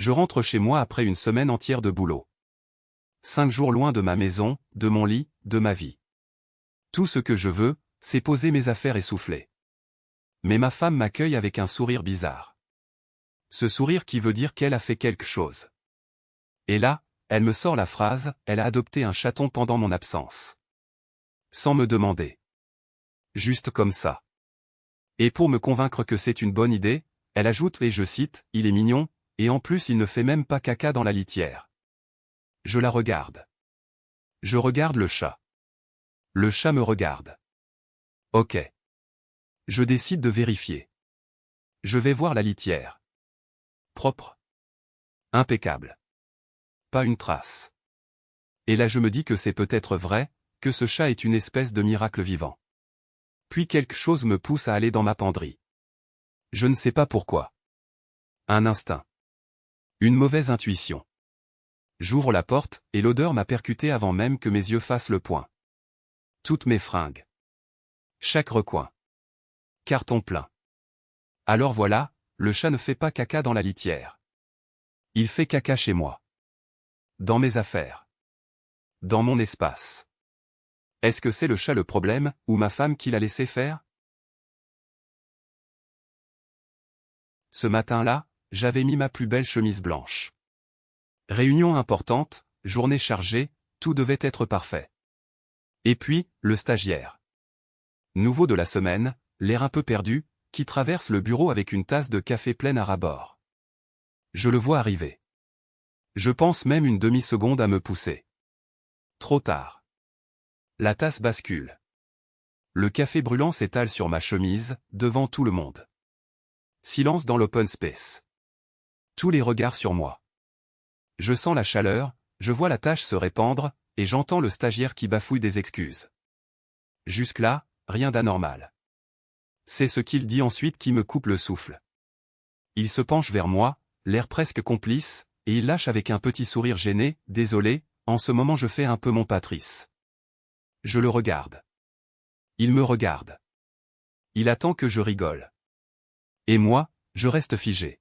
Je rentre chez moi après une semaine entière de boulot. 5 jours loin de ma maison, de mon lit, de ma vie. Tout ce que je veux, c'est poser mes affaires et souffler. Mais ma femme m'accueille avec un sourire bizarre. Ce sourire qui veut dire qu'elle a fait quelque chose. Et là, elle me sort la phrase, elle a adopté un chaton pendant mon absence. Sans me demander. Juste comme ça. Et pour me convaincre que c'est une bonne idée, elle ajoute, et je cite, « Il est mignon, et en plus il ne fait même pas caca dans la litière. » Je la regarde. Je regarde le chat. Le chat me regarde. Ok. Je décide de vérifier. Je vais voir la litière. Propre. Impeccable. Pas une trace. Et là je me dis que c'est peut-être vrai, que ce chat est une espèce de miracle vivant. Puis quelque chose me pousse à aller dans ma penderie. Je ne sais pas pourquoi. Un instinct. Une mauvaise intuition. J'ouvre la porte, et l'odeur m'a percuté avant même que mes yeux fassent le point. Toutes mes fringues. Chaque recoin. Carton plein. Alors voilà, le chat ne fait pas caca dans la litière. Il fait caca chez moi. Dans mes affaires. Dans mon espace. Est-ce que c'est le chat le problème, ou ma femme qui l'a laissé faire? Ce matin-là, j'avais mis ma plus belle chemise blanche. Réunion importante, journée chargée, tout devait être parfait. Et puis, le stagiaire. Nouveau de la semaine, l'air un peu perdu, qui traverse le bureau avec une tasse de café pleine à ras-bord. Je le vois arriver. Je pense même une demi-seconde à me pousser. Trop tard. La tasse bascule. Le café brûlant s'étale sur ma chemise, devant tout le monde. Silence dans l'open space. Tous les regards sur moi. Je sens la chaleur, je vois la tache se répandre, et j'entends le stagiaire qui bafouille des excuses. Jusque-là, rien d'anormal. C'est ce qu'il dit ensuite qui me coupe le souffle. Il se penche vers moi, l'air presque complice, et il lâche avec un petit sourire gêné, « Désolé, en ce moment je fais un peu mon Patrice. » Je le regarde. Il me regarde. Il attend que je rigole. Et moi, je reste figé.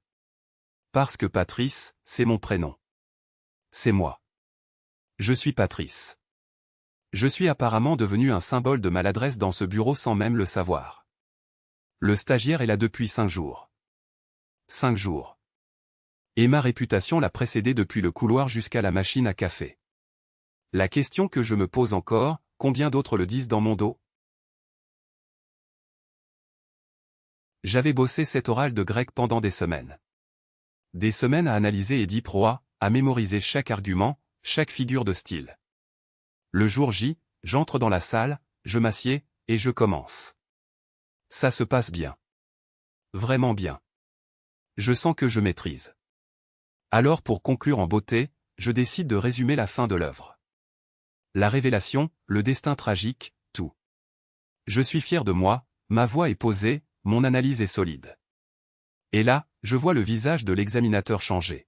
Parce que Patrice, c'est mon prénom. C'est moi. Je suis Patrice. Je suis apparemment devenu un symbole de maladresse dans ce bureau sans même le savoir. Le stagiaire est là depuis 5 jours. 5 jours. Et ma réputation l'a précédé depuis le couloir jusqu'à la machine à café. La question que je me pose encore, combien d'autres le disent dans mon dos? J'avais bossé cet oral de grec pendant des semaines. Des semaines à analyser Édipe Roi, à mémoriser chaque argument, chaque figure de style. Le jour J, j'entre dans la salle, je m'assieds, et je commence. Ça se passe bien. Vraiment bien. Je sens que je maîtrise. Alors pour conclure en beauté, je décide de résumer la fin de l'œuvre. La révélation, le destin tragique, tout. Je suis fier de moi, ma voix est posée, mon analyse est solide. Et là, je vois le visage de l'examinateur changer.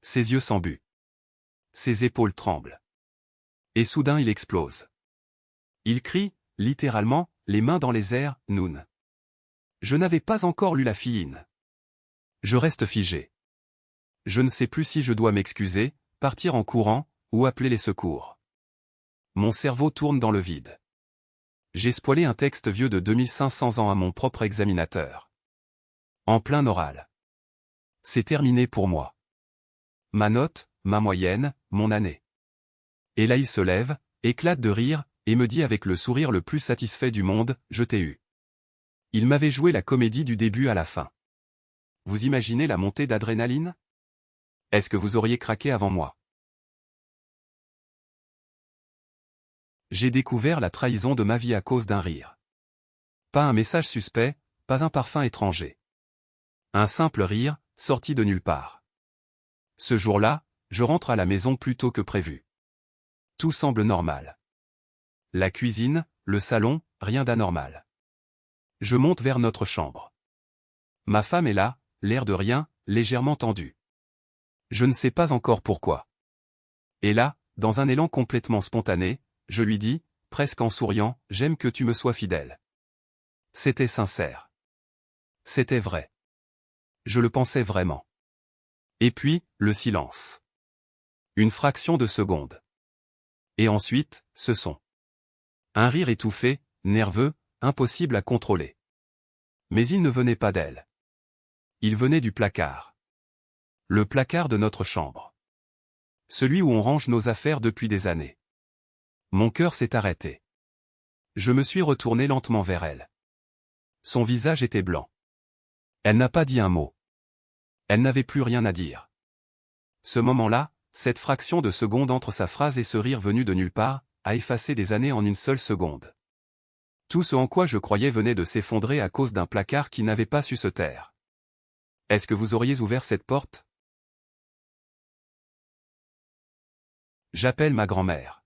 Ses yeux s'embuent. Ses épaules tremblent. Et soudain il explose. Il crie, littéralement, les mains dans les airs, « Noun ». Je n'avais pas encore lu la fiine. Je reste figé. Je ne sais plus si je dois m'excuser, partir en courant, ou appeler les secours. Mon cerveau tourne dans le vide. J'ai spoilé un texte vieux de 2500 ans à mon propre examinateur. En plein oral. C'est terminé pour moi. Ma note, ma moyenne, mon année. Et là il se lève, éclate de rire, et me dit avec le sourire le plus satisfait du monde, « Je t'ai eu ». Il m'avait joué la comédie du début à la fin. Vous imaginez la montée d'adrénaline? Est-ce que vous auriez craqué avant moi? J'ai découvert la trahison de ma vie à cause d'un rire. Pas un message suspect, pas un parfum étranger. Un simple rire, sorti de nulle part. Ce jour-là, je rentre à la maison plus tôt que prévu. Tout semble normal. La cuisine, le salon, rien d'anormal. Je monte vers notre chambre. Ma femme est là, l'air de rien, légèrement tendu. Je ne sais pas encore pourquoi. Et là, dans un élan complètement spontané, je lui dis, presque en souriant, « J'aime que tu me sois fidèle. » C'était sincère. C'était vrai. Je le pensais vraiment. Et puis, le silence. Une fraction de seconde. Et ensuite, ce son. Un rire étouffé, nerveux, impossible à contrôler. Mais il ne venait pas d'elle. Il venait du placard. Le placard de notre chambre. Celui où on range nos affaires depuis des années. Mon cœur s'est arrêté. Je me suis retourné lentement vers elle. Son visage était blanc. Elle n'a pas dit un mot. Elle n'avait plus rien à dire. Ce moment-là, cette fraction de seconde entre sa phrase et ce rire venu de nulle part, a effacé des années en une seule seconde. Tout ce en quoi je croyais venait de s'effondrer à cause d'un placard qui n'avait pas su se taire. Est-ce que vous auriez ouvert cette porte? J'appelle ma grand-mère.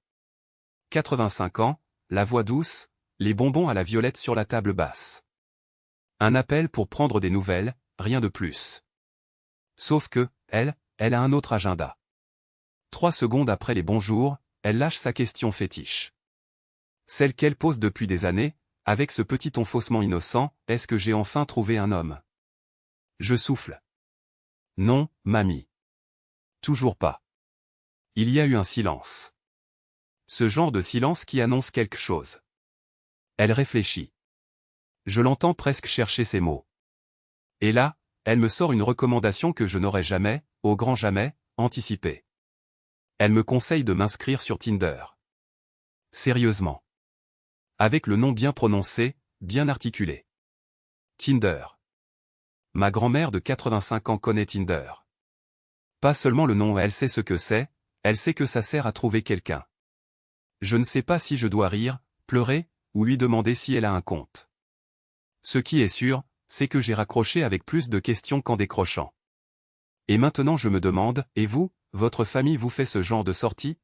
85 ans, la voix douce, les bonbons à la violette sur la table basse. Un appel pour prendre des nouvelles, rien de plus. Sauf que, elle a un autre agenda. 3 secondes après les bonjours, elle lâche sa question fétiche. Celle qu'elle pose depuis des années, avec ce petit ton faussement innocent, est-ce que j'ai enfin trouvé un homme? Je souffle. Non, mamie. Toujours pas. Il y a eu un silence. Ce genre de silence qui annonce quelque chose. Elle réfléchit. Je l'entends presque chercher ses mots. Et là, elle me sort une recommandation que je n'aurais jamais, au grand jamais, anticipée. Elle me conseille de m'inscrire sur Tinder. Sérieusement. Avec le nom bien prononcé, bien articulé. Tinder. Ma grand-mère de 85 ans connaît Tinder. Pas seulement le nom, elle sait ce que c'est, elle sait que ça sert à trouver quelqu'un. Je ne sais pas si je dois rire, pleurer, ou lui demander si elle a un compte. Ce qui est sûr, c'est que j'ai raccroché avec plus de questions qu'en décrochant. Et maintenant je me demande, et vous, votre famille vous fait ce genre de sortie?